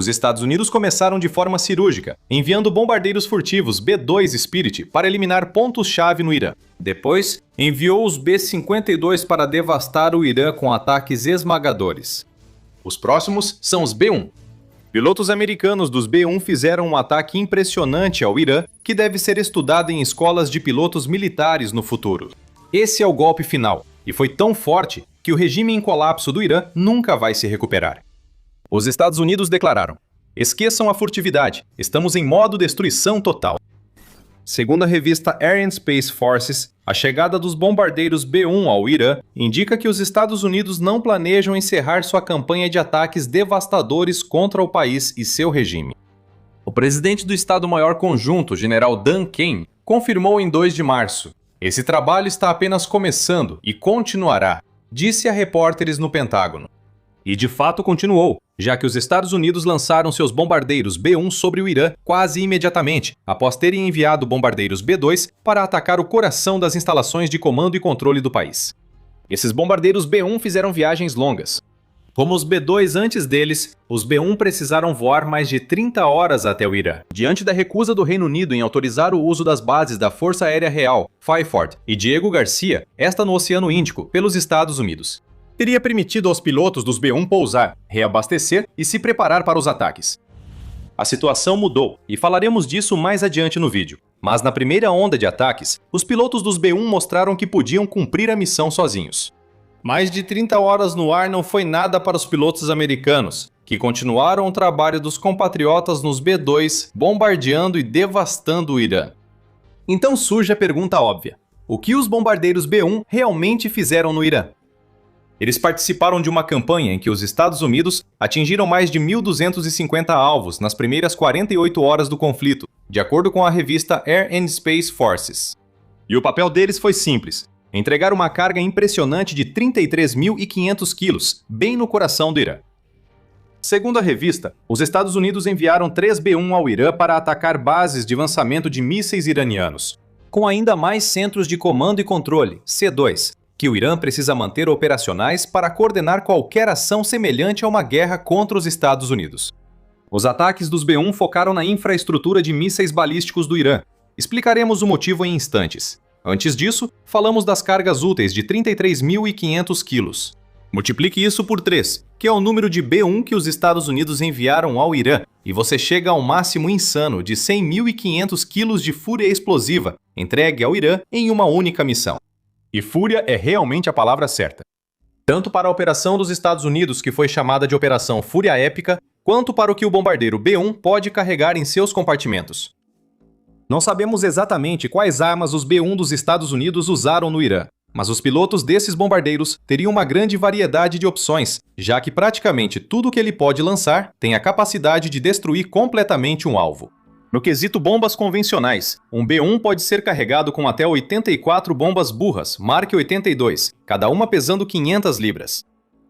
Os Estados Unidos começaram de forma cirúrgica, enviando bombardeiros furtivos B-2 Spirit para eliminar pontos-chave no Irã. Depois, enviou os B-52 para devastar o Irã com ataques esmagadores. Os próximos são os B-1. Pilotos americanos dos B-1 fizeram um ataque impressionante ao Irã, que deve ser estudado em escolas de pilotos militares no futuro. Esse é o golpe final, e foi tão forte que o regime em colapso do Irã nunca vai se recuperar. Os Estados Unidos declararam: esqueçam a furtividade, estamos em modo destruição total. Segundo a revista Air and Space Forces, a chegada dos bombardeiros B-1 ao Irã indica que os Estados Unidos não planejam encerrar sua campanha de ataques devastadores contra o país e seu regime. O presidente do Estado-Maior Conjunto, General Dan Kane, confirmou em 2 de março: esse trabalho está apenas começando e continuará, disse a repórteres no Pentágono. E de fato continuou, já que os Estados Unidos lançaram seus bombardeiros B-1 sobre o Irã quase imediatamente, após terem enviado bombardeiros B-2 para atacar o coração das instalações de comando e controle do país. Esses bombardeiros B-1 fizeram viagens longas. Como os B-2 antes deles, os B-1 precisaram voar mais de 30 horas até o Irã, diante da recusa do Reino Unido em autorizar o uso das bases da Força Aérea Real, Fairford, e Diego Garcia, esta no Oceano Índico, pelos Estados Unidos. Teria permitido aos pilotos dos B-1 pousar, reabastecer e se preparar para os ataques. A situação mudou, e falaremos disso mais adiante no vídeo. Mas na primeira onda de ataques, os pilotos dos B-1 mostraram que podiam cumprir a missão sozinhos. Mais de 30 horas no ar não foi nada para os pilotos americanos, que continuaram o trabalho dos compatriotas nos B-2, bombardeando e devastando o Irã. Então surge a pergunta óbvia: o que os bombardeiros B-1 realmente fizeram no Irã? Eles participaram de uma campanha em que os Estados Unidos atingiram mais de 1.250 alvos nas primeiras 48 horas do conflito, de acordo com a revista Air and Space Forces. E o papel deles foi simples: entregar uma carga impressionante de 33.500 quilos, bem no coração do Irã. Segundo a revista, os Estados Unidos enviaram 3 B-1 ao Irã para atacar bases de lançamento de mísseis iranianos, com ainda mais centros de comando e controle, C2, que o Irã precisa manter operacionais para coordenar qualquer ação semelhante a uma guerra contra os Estados Unidos. Os ataques dos B-1 focaram na infraestrutura de mísseis balísticos do Irã. Explicaremos o motivo em instantes. Antes disso, falamos das cargas úteis de 33.500 quilos. Multiplique isso por 3, que é o número de B-1 que os Estados Unidos enviaram ao Irã, e você chega ao máximo insano de 100.500 quilos de fúria explosiva, entregue ao Irã em uma única missão. E fúria é realmente a palavra certa. Tanto para a operação dos Estados Unidos, que foi chamada de Operação Fúria Épica, quanto para o que o bombardeiro B-1 pode carregar em seus compartimentos. Não sabemos exatamente quais armas os B-1 dos Estados Unidos usaram no Irã, mas os pilotos desses bombardeiros teriam uma grande variedade de opções, já que praticamente tudo que ele pode lançar tem a capacidade de destruir completamente um alvo. No quesito bombas convencionais, um B-1 pode ser carregado com até 84 bombas burras, Mark 82, cada uma pesando 500 libras.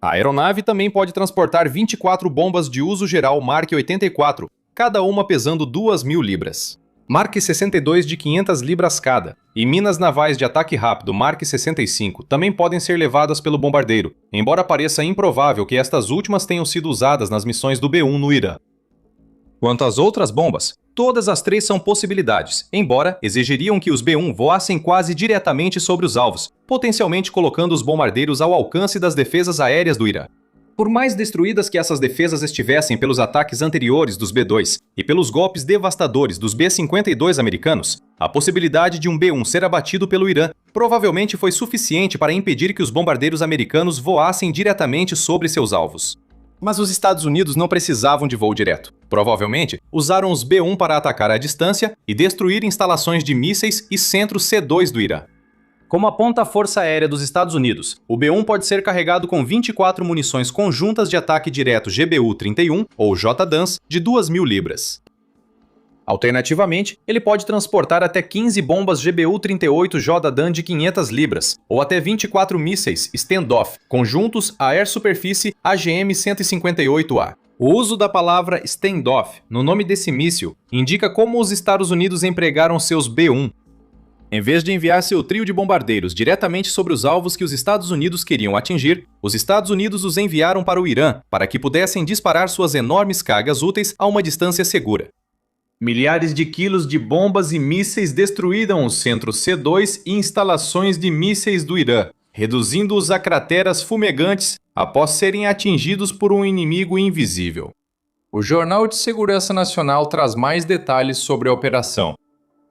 A aeronave também pode transportar 24 bombas de uso geral Mark 84, cada uma pesando 2.000 libras. Mark 62 de 500 libras cada, e minas navais de ataque rápido Mark 65 também podem ser levadas pelo bombardeiro, embora pareça improvável que estas últimas tenham sido usadas nas missões do B-1 no Irã. Quanto às outras bombas, todas as 3 são possibilidades, embora exigiriam que os B-1 voassem quase diretamente sobre os alvos, potencialmente colocando os bombardeiros ao alcance das defesas aéreas do Irã. Por mais destruídas que essas defesas estivessem pelos ataques anteriores dos B-2 e pelos golpes devastadores dos B-52 americanos, a possibilidade de um B-1 ser abatido pelo Irã provavelmente foi suficiente para impedir que os bombardeiros americanos voassem diretamente sobre seus alvos. Mas os Estados Unidos não precisavam de voo direto. Provavelmente, usaram os B-1 para atacar à distância e destruir instalações de mísseis e centros C2 do Irã. Como aponta a Força Aérea dos Estados Unidos, o B-1 pode ser carregado com 24 munições conjuntas de ataque direto GBU-31 ou JDAMs de 2.000 libras. Alternativamente, ele pode transportar até 15 bombas GBU-38 JDAM de 500 libras, ou até 24 mísseis Standoff, conjuntos à air-superfície AGM-158A. O uso da palavra Standoff no nome desse míssil indica como os Estados Unidos empregaram seus B-1. Em vez de enviar seu trio de bombardeiros diretamente sobre os alvos que os Estados Unidos queriam atingir, os Estados Unidos os enviaram para o Irã para que pudessem disparar suas enormes cargas úteis a uma distância segura. Milhares de quilos de bombas e mísseis destruíram o centro C2 e instalações de mísseis do Irã, reduzindo-os a crateras fumegantes após serem atingidos por um inimigo invisível. O Jornal de Segurança Nacional traz mais detalhes sobre a operação.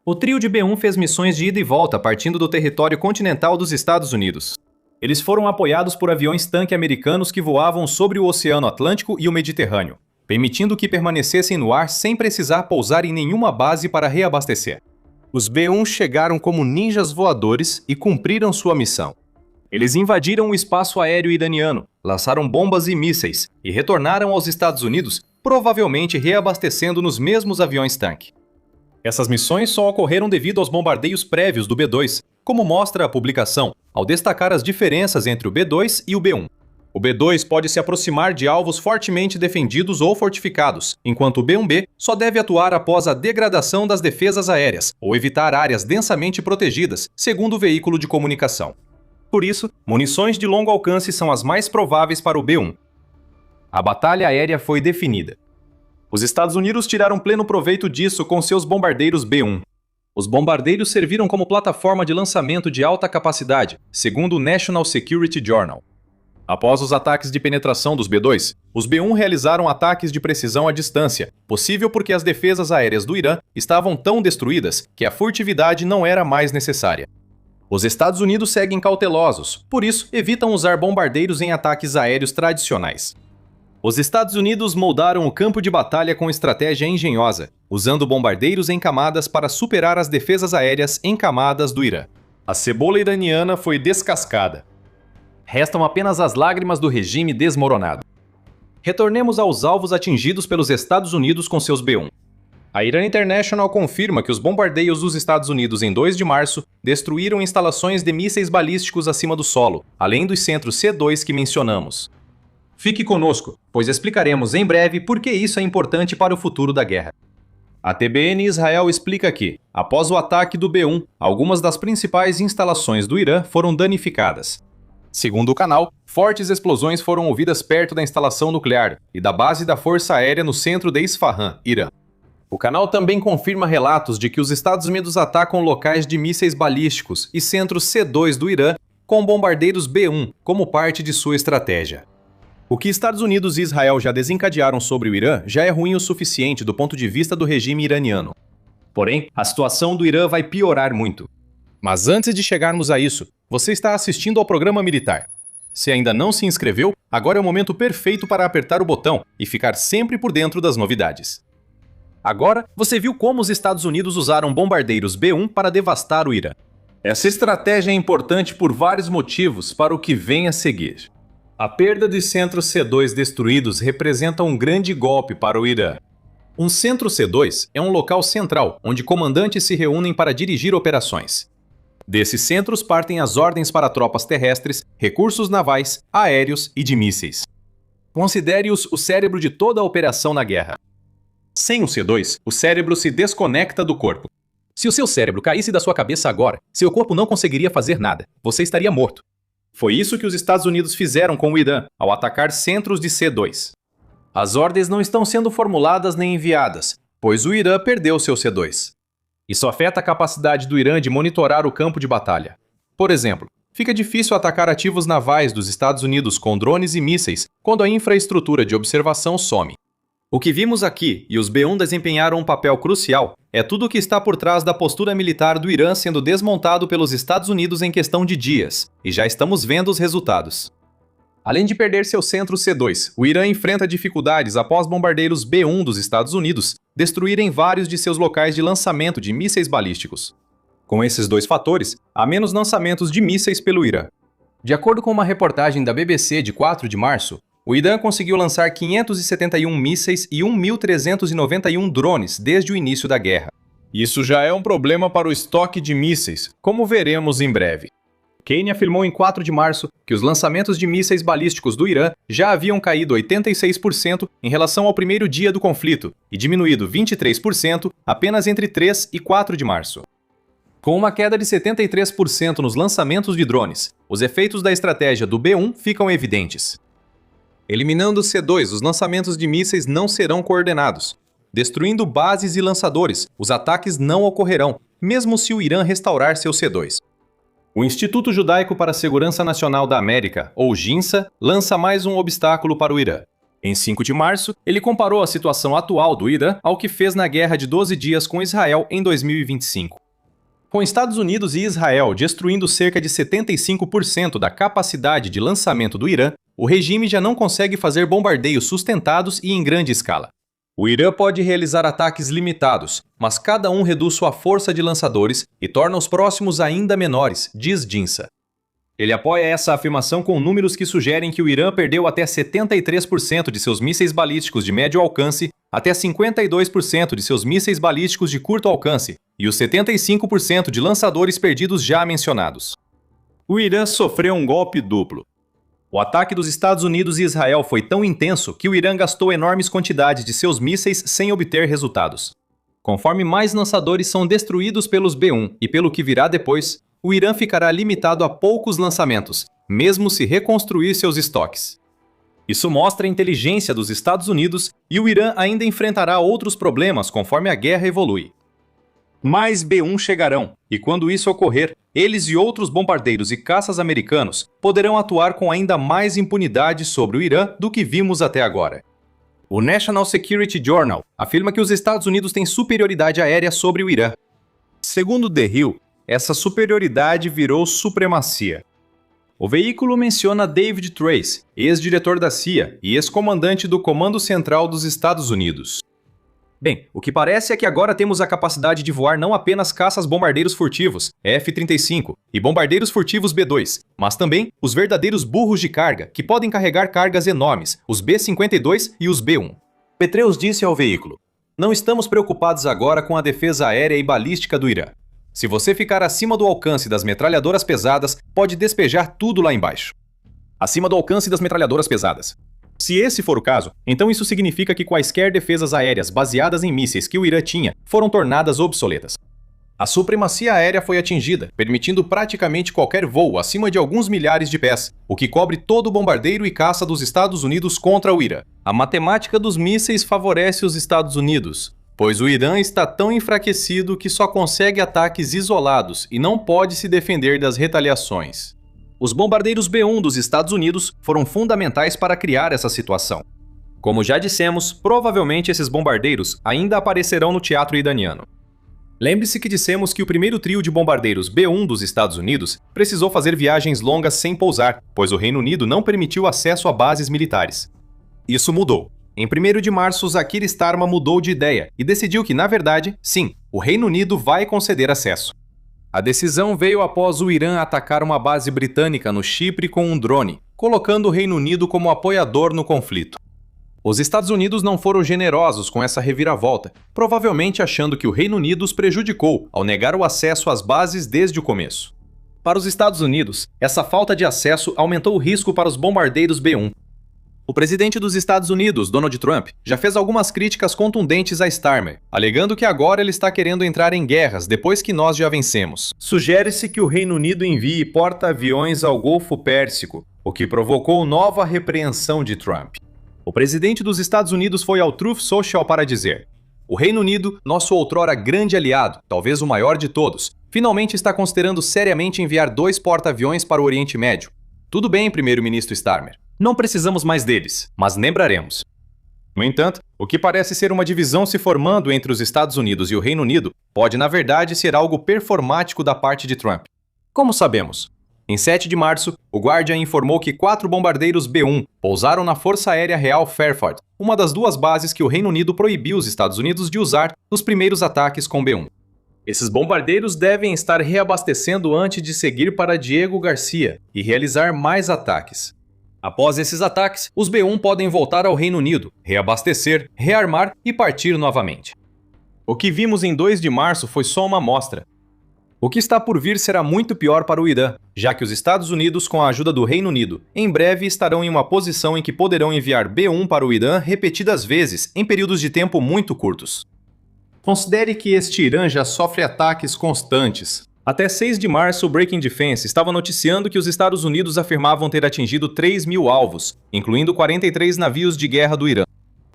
O trio de B-1 fez missões de ida e volta partindo do território continental dos Estados Unidos. Eles foram apoiados por aviões-tanque americanos que voavam sobre o Oceano Atlântico e o Mediterrâneo, permitindo que permanecessem no ar sem precisar pousar em nenhuma base para reabastecer. Os B-1 chegaram como ninjas voadores e cumpriram sua missão. Eles invadiram o espaço aéreo iraniano, lançaram bombas e mísseis e retornaram aos Estados Unidos, provavelmente reabastecendo nos mesmos aviões-tanque. Essas missões só ocorreram devido aos bombardeios prévios do B-2, como mostra a publicação, ao destacar as diferenças entre o B-2 e o B-1. O B-2 pode se aproximar de alvos fortemente defendidos ou fortificados, enquanto o B-1B só deve atuar após a degradação das defesas aéreas ou evitar áreas densamente protegidas, segundo o veículo de comunicação. Por isso, munições de longo alcance são as mais prováveis para o B-1. A batalha aérea foi definida. Os Estados Unidos tiraram pleno proveito disso com seus bombardeiros B-1. Os bombardeiros serviram como plataforma de lançamento de alta capacidade, segundo o National Security Journal. Após os ataques de penetração dos B-2, os B-1 realizaram ataques de precisão à distância, possível porque as defesas aéreas do Irã estavam tão destruídas que a furtividade não era mais necessária. Os Estados Unidos seguem cautelosos, por isso evitam usar bombardeiros em ataques aéreos tradicionais. Os Estados Unidos moldaram o campo de batalha com estratégia engenhosa, usando bombardeiros em camadas para superar as defesas aéreas em camadas do Irã. A cebola iraniana foi descascada. Restam apenas as lágrimas do regime desmoronado. Retornemos aos alvos atingidos pelos Estados Unidos com seus B-1. A Iran International confirma que os bombardeios dos Estados Unidos em 2 de março destruíram instalações de mísseis balísticos acima do solo, além dos centros C2 que mencionamos. Fique conosco, pois explicaremos em breve por que isso é importante para o futuro da guerra. A TBN Israel explica que, após o ataque do B-1, algumas das principais instalações do Irã foram danificadas. Segundo o canal, fortes explosões foram ouvidas perto da instalação nuclear e da base da Força Aérea no centro de Isfahan, Irã. O canal também confirma relatos de que os Estados Unidos atacam locais de mísseis balísticos e centros C2 do Irã com bombardeiros B-1 como parte de sua estratégia. O que Estados Unidos e Israel já desencadearam sobre o Irã já é ruim o suficiente do ponto de vista do regime iraniano. Porém, a situação do Irã vai piorar muito. Mas antes de chegarmos a isso, você está assistindo ao programa militar. Se ainda não se inscreveu, agora é o momento perfeito para apertar o botão e ficar sempre por dentro das novidades. Agora, você viu como os Estados Unidos usaram bombardeiros B-1 para devastar o Irã. Essa estratégia é importante por vários motivos para o que vem a seguir. A perda de centros C2 destruídos representa um grande golpe para o Irã. Um centro C2 é um local central onde comandantes se reúnem para dirigir operações. Desses centros partem as ordens para tropas terrestres, recursos navais, aéreos e de mísseis. Considere-os o cérebro de toda a operação na guerra. Sem o C2, o cérebro se desconecta do corpo. Se o seu cérebro caísse da sua cabeça agora, seu corpo não conseguiria fazer nada. Você estaria morto. Foi isso que os Estados Unidos fizeram com o Irã ao atacar centros de C2. As ordens não estão sendo formuladas nem enviadas, pois o Irã perdeu seu C2. Isso afeta a capacidade do Irã de monitorar o campo de batalha. Por exemplo, fica difícil atacar ativos navais dos Estados Unidos com drones e mísseis quando a infraestrutura de observação some. O que vimos aqui, e os B-1 desempenharam um papel crucial, é tudo o que está por trás da postura militar do Irã sendo desmontado pelos Estados Unidos em questão de dias, e já estamos vendo os resultados. Além de perder seu centro C2, o Irã enfrenta dificuldades após bombardeiros B-1 dos Estados Unidos destruírem vários de seus locais de lançamento de mísseis balísticos. Com esses dois fatores, há menos lançamentos de mísseis pelo Irã. De acordo com uma reportagem da BBC de 4 de março, o Irã conseguiu lançar 571 mísseis e 1.391 drones desde o início da guerra. Isso já é um problema para o estoque de mísseis, como veremos em breve. Kane afirmou em 4 de março que os lançamentos de mísseis balísticos do Irã já haviam caído 86% em relação ao primeiro dia do conflito e diminuído 23% apenas entre 3 e 4 de março. Com uma queda de 73% nos lançamentos de drones, os efeitos da estratégia do B-1 ficam evidentes. Eliminando o C-2, os lançamentos de mísseis não serão coordenados. Destruindo bases e lançadores, os ataques não ocorrerão, mesmo se o Irã restaurar seu C-2. O Instituto Judaico para a Segurança Nacional da América, ou GINSA, lança mais um obstáculo para o Irã. Em 5 de março, ele comparou a situação atual do Irã ao que fez na Guerra de 12 Dias com Israel em 2025. Com Estados Unidos e Israel destruindo cerca de 75% da capacidade de lançamento do Irã, o regime já não consegue fazer bombardeios sustentados e em grande escala. O Irã pode realizar ataques limitados, mas cada um reduz sua força de lançadores e torna os próximos ainda menores, diz GINSA. Ele apoia essa afirmação com números que sugerem que o Irã perdeu até 73% de seus mísseis balísticos de médio alcance, até 52% de seus mísseis balísticos de curto alcance e os 75% de lançadores perdidos já mencionados. O Irã sofreu um golpe duplo. O ataque dos Estados Unidos e Israel foi tão intenso que o Irã gastou enormes quantidades de seus mísseis sem obter resultados. Conforme mais lançadores são destruídos pelos B-1 e pelo que virá depois, o Irã ficará limitado a poucos lançamentos, mesmo se reconstruir seus estoques. Isso mostra a inteligência dos Estados Unidos e o Irã ainda enfrentará outros problemas conforme a guerra evolui. Mais B-1 chegarão, e quando isso ocorrer, eles e outros bombardeiros e caças americanos poderão atuar com ainda mais impunidade sobre o Irã do que vimos até agora. O National Security Journal afirma que os Estados Unidos têm superioridade aérea sobre o Irã. Segundo The Hill, essa superioridade virou supremacia. O veículo menciona David Trace, ex-diretor da CIA e ex-comandante do Comando Central dos Estados Unidos. Bem, o que parece é que agora temos a capacidade de voar não apenas caças-bombardeiros furtivos, F-35, e bombardeiros furtivos B-2, mas também os verdadeiros burros de carga, que podem carregar cargas enormes, os B-52 e os B-1. Petraeus disse ao veículo: "Não estamos preocupados agora com a defesa aérea e balística do Irã. Se você ficar acima do alcance das metralhadoras pesadas, pode despejar tudo lá embaixo." Acima do alcance das metralhadoras pesadas. Se esse for o caso, então isso significa que quaisquer defesas aéreas baseadas em mísseis que o Irã tinha foram tornadas obsoletas. A supremacia aérea foi atingida, permitindo praticamente qualquer voo acima de alguns milhares de pés, o que cobre todo o bombardeiro e caça dos Estados Unidos contra o Irã. A matemática dos mísseis favorece os Estados Unidos, pois o Irã está tão enfraquecido que só consegue ataques isolados e não pode se defender das retaliações. Os bombardeiros B-1 dos Estados Unidos foram fundamentais para criar essa situação. Como já dissemos, provavelmente esses bombardeiros ainda aparecerão no teatro iraniano. Lembre-se que dissemos que o primeiro trio de bombardeiros B-1 dos Estados Unidos precisou fazer viagens longas sem pousar, pois o Reino Unido não permitiu acesso a bases militares. Isso mudou. Em 1º de março, Zakir Starma mudou de ideia e decidiu que, na verdade, sim, o Reino Unido vai conceder acesso. A decisão veio após o Irã atacar uma base britânica no Chipre com um drone, colocando o Reino Unido como apoiador no conflito. Os Estados Unidos não foram generosos com essa reviravolta, provavelmente achando que o Reino Unido os prejudicou ao negar o acesso às bases desde o começo. Para os Estados Unidos, essa falta de acesso aumentou o risco para os bombardeiros B-1. O presidente dos Estados Unidos, Donald Trump, já fez algumas críticas contundentes a Starmer, alegando que agora ele está querendo entrar em guerras depois que nós já vencemos. Sugere-se que o Reino Unido envie porta-aviões ao Golfo Pérsico, o que provocou nova repreensão de Trump. O presidente dos Estados Unidos foi ao Truth Social para dizer: "O Reino Unido, nosso outrora grande aliado, talvez o maior de todos, finalmente está considerando seriamente enviar 2 porta-aviões para o Oriente Médio. Tudo bem, primeiro-ministro Starmer. Não precisamos mais deles, mas lembraremos." No entanto, o que parece ser uma divisão se formando entre os Estados Unidos e o Reino Unido pode, na verdade, ser algo performático da parte de Trump. Como sabemos? Em 7 de março, o Guardian informou que 4 bombardeiros B-1 pousaram na Força Aérea Real Fairford, uma das 2 bases que o Reino Unido proibiu os Estados Unidos de usar nos primeiros ataques com B-1. Esses bombardeiros devem estar reabastecendo antes de seguir para Diego Garcia e realizar mais ataques. Após esses ataques, os B-1 podem voltar ao Reino Unido, reabastecer, rearmar e partir novamente. O que vimos em 2 de março foi só uma amostra. O que está por vir será muito pior para o Irã, já que os Estados Unidos, com a ajuda do Reino Unido, em breve estarão em uma posição em que poderão enviar B-1 para o Irã repetidas vezes em períodos de tempo muito curtos. Considere que este Irã já sofre ataques constantes. Até 6 de março, o Breaking Defense estava noticiando que os Estados Unidos afirmavam ter atingido 3.000 alvos, incluindo 43 navios de guerra do Irã.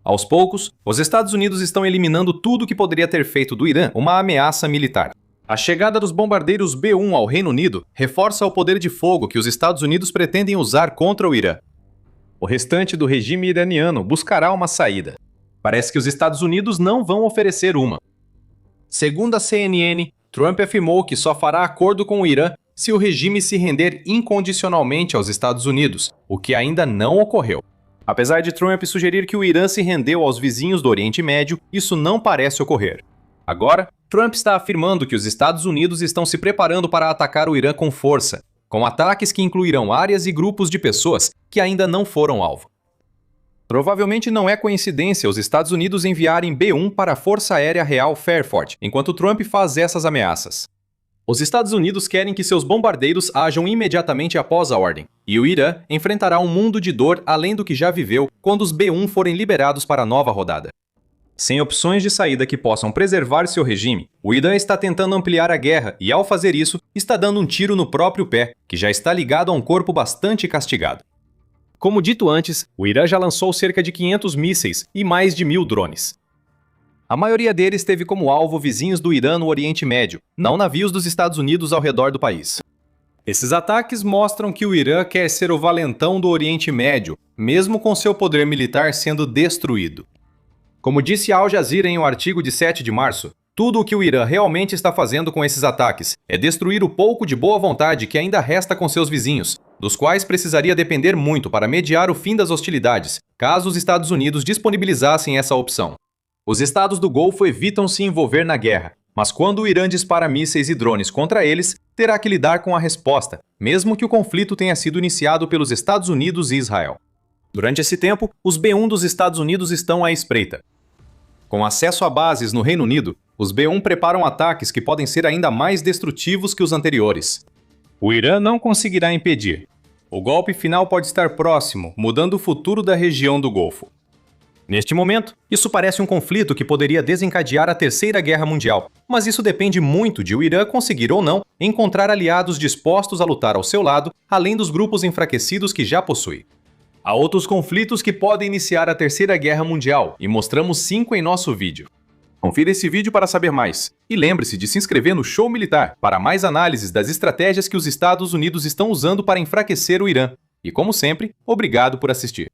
Aos poucos, os Estados Unidos estão eliminando tudo que poderia ter feito do Irã uma ameaça militar. A chegada dos bombardeiros B-1 ao Reino Unido reforça o poder de fogo que os Estados Unidos pretendem usar contra o Irã. O restante do regime iraniano buscará uma saída. Parece que os Estados Unidos não vão oferecer uma. Segundo a CNN, Trump afirmou que só fará acordo com o Irã se o regime se render incondicionalmente aos Estados Unidos, o que ainda não ocorreu. Apesar de Trump sugerir que o Irã se rendeu aos vizinhos do Oriente Médio, isso não parece ocorrer. Agora, Trump está afirmando que os Estados Unidos estão se preparando para atacar o Irã com força, com ataques que incluirão áreas e grupos de pessoas que ainda não foram alvo. Provavelmente não é coincidência os Estados Unidos enviarem B-1 para a Força Aérea Real Fairford, enquanto Trump faz essas ameaças. Os Estados Unidos querem que seus bombardeiros ajam imediatamente após a ordem, e o Irã enfrentará um mundo de dor além do que já viveu quando os B-1 forem liberados para a nova rodada. Sem opções de saída que possam preservar seu regime, o Irã está tentando ampliar a guerra e, ao fazer isso, está dando um tiro no próprio pé, que já está ligado a um corpo bastante castigado. Como dito antes, o Irã já lançou cerca de 500 mísseis e mais de 1.000 drones. A maioria deles teve como alvo vizinhos do Irã no Oriente Médio, não navios dos Estados Unidos ao redor do país. Esses ataques mostram que o Irã quer ser o valentão do Oriente Médio, mesmo com seu poder militar sendo destruído. Como disse a Al Jazeera em um artigo de 7 de março, tudo o que o Irã realmente está fazendo com esses ataques é destruir o pouco de boa vontade que ainda resta com seus vizinhos, dos quais precisaria depender muito para mediar o fim das hostilidades, caso os Estados Unidos disponibilizassem essa opção. Os estados do Golfo evitam se envolver na guerra, mas quando o Irã dispara mísseis e drones contra eles, terá que lidar com a resposta, mesmo que o conflito tenha sido iniciado pelos Estados Unidos e Israel. Durante esse tempo, os B-1 dos Estados Unidos estão à espreita. Com acesso a bases no Reino Unido, os B-1 preparam ataques que podem ser ainda mais destrutivos que os anteriores. O Irã não conseguirá impedir. O golpe final pode estar próximo, mudando o futuro da região do Golfo. Neste momento, isso parece um conflito que poderia desencadear a Terceira Guerra Mundial, mas isso depende muito de o Irã conseguir ou não encontrar aliados dispostos a lutar ao seu lado, além dos grupos enfraquecidos que já possui. Há outros conflitos que podem iniciar a Terceira Guerra Mundial, e mostramos 5 em nosso vídeo. Confira esse vídeo para saber mais. E lembre-se de se inscrever no Show Militar para mais análises das estratégias que os Estados Unidos estão usando para enfraquecer o Irã. E como sempre, obrigado por assistir.